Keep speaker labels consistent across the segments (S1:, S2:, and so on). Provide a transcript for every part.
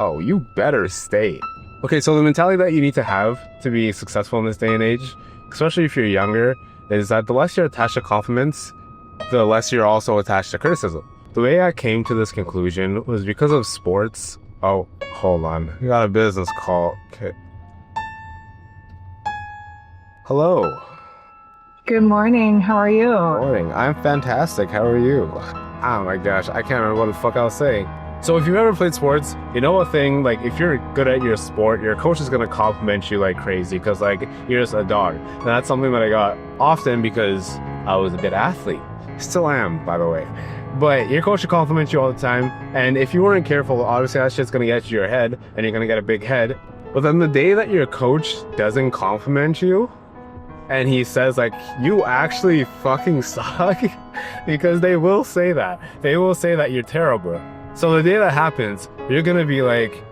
S1: Oh, you better stay. Okay, so the mentality that you need to have to be successful in this day and age, especially if you're younger, is that the less you're attached to compliments, the less you're also attached to criticism. The way I came to this conclusion was because of sports. Oh, hold on. We got a business call. Okay. Hello.
S2: Good morning. How are you?
S1: Morning. I'm fantastic. How are you? Oh my gosh, I can't remember what the fuck I was saying. So if you've ever played sports, you know a thing, like if you're good at your sport, your coach is going to compliment you like crazy because like you're just a dog. And that's something that I got often because I was a good athlete. Still am, by the way. But your coach will compliment you all the time. And if you weren't careful, obviously that shit's going to get to your head and you're going to get a big head. But then the day that your coach doesn't compliment you, and he says like, you actually fucking suck, because they will say that. They will say that you're terrible. So the day that happens, you're gonna be like,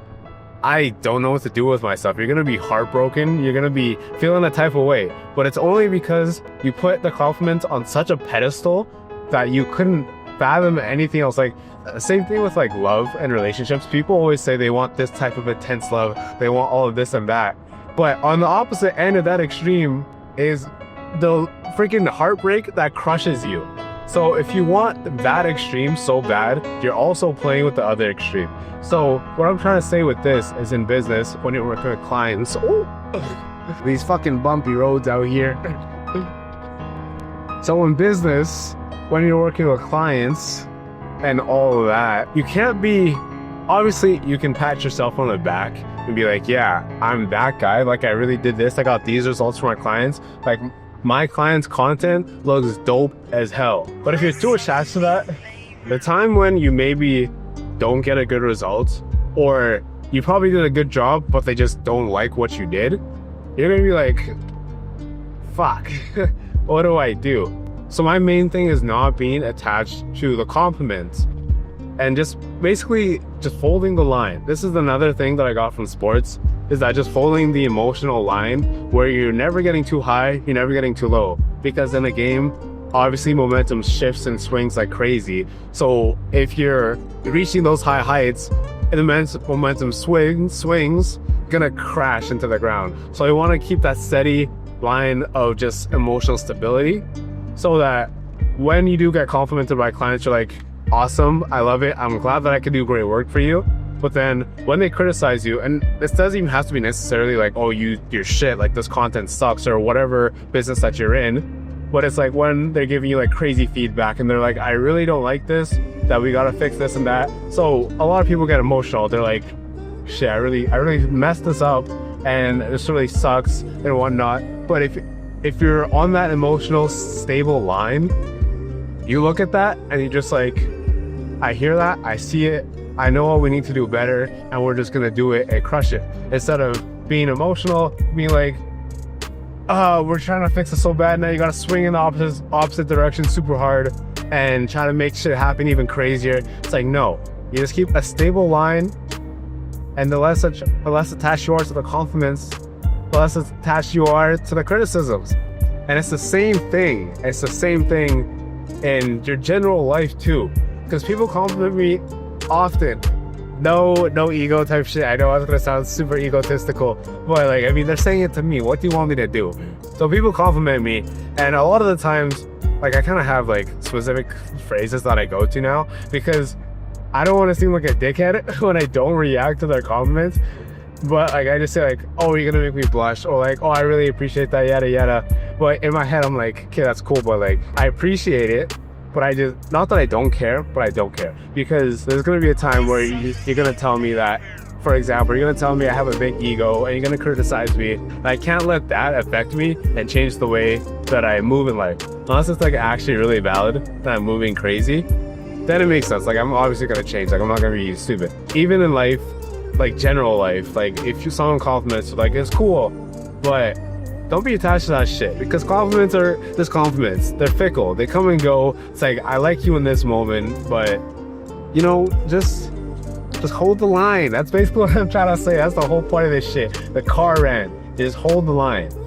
S1: I don't know what to do with myself. You're gonna be heartbroken. You're gonna be feeling a type of way. But it's only because you put the compliments on such a pedestal that you couldn't fathom anything else. Like, same thing with like love and relationships. People always say they want this type of intense love. They want all of this and that. But on the opposite end of that extreme is the freaking heartbreak that crushes you. So if you want that extreme so bad, you're also playing with the other extreme. So what I'm trying to say with this is, in business, when you're working with clients, these fucking bumpy roads out here. So in business, when you're working with clients and all of that, you can't be, obviously you can pat yourself on the back and be like, yeah, I'm that guy. Like, I really did this. I got these results for my clients. Like, my client's content looks dope as hell. But if you're too attached to that, the time when you maybe don't get a good result, or you probably did a good job, but they just don't like what you did, you're gonna be like, fuck, what do I do? So my main thing is not being attached to the compliments and just basically just folding the line. This is another thing that I got from sports, is that just folding the emotional line where you're never getting too high, you're never getting too low. Because in a game, obviously momentum shifts and swings like crazy. So if you're reaching those high heights and the momentum swings, gonna crash into the ground. So I wanna keep that steady line of just emotional stability so that when you do get complimented by clients, you're like, awesome, I love it, I'm glad that I can do great work for you. But then when they criticize you, and this doesn't even have to be necessarily like, oh, you're shit, like this content sucks, or whatever business that you're in, but it's like when they're giving you like crazy feedback and they're like, I really don't like this, that we gotta fix this and that. So a lot of people get emotional. They're like, shit, I really messed this up and this really sucks and whatnot. But if you're on that emotional stable line, you look at that and you're just like, I hear that, I see it, I know what we need to do better, and we're just gonna do it and crush it. Instead of being emotional, being like, oh, we're trying to fix it so bad, now you gotta swing in the opposite direction super hard and try to make shit happen even crazier. It's like, no, you just keep a stable line, and the less attached you are to the compliments, the less attached you are to the criticisms. And it's the same thing. It's the same thing in your general life too. Because people compliment me often. No ego type shit. I know I was gonna sound super egotistical, but like, I mean, they're saying it to me. What do you want me to do? So people compliment me, and a lot of the times, like, I kind of have like specific phrases that I go to now, because I don't want to seem like a dickhead when I don't react to their compliments. But like, I just say like, oh, you're gonna make me blush, or like, oh, I really appreciate that, yada yada. But in my head, I'm like, okay, that's cool, but like, I appreciate it. But I just, not that I don't care, but I don't care. Because there's gonna be a time where you're gonna tell me that, for example, you're gonna tell me I have a big ego and you're gonna criticize me. And I can't let that affect me and change the way that I move in life. Unless it's like actually really valid that I'm moving crazy, then it makes sense. Like, I'm obviously gonna change. Like, I'm not gonna be stupid. Even in life, like general life, like if someone compliments you, like, it's cool, but don't be attached to that shit, because compliments are just compliments. They're fickle. They come and go. It's like, I like you in this moment, but you know, just hold the line. That's basically what I'm trying to say. That's the whole point of this shit. The car rant. Just hold the line.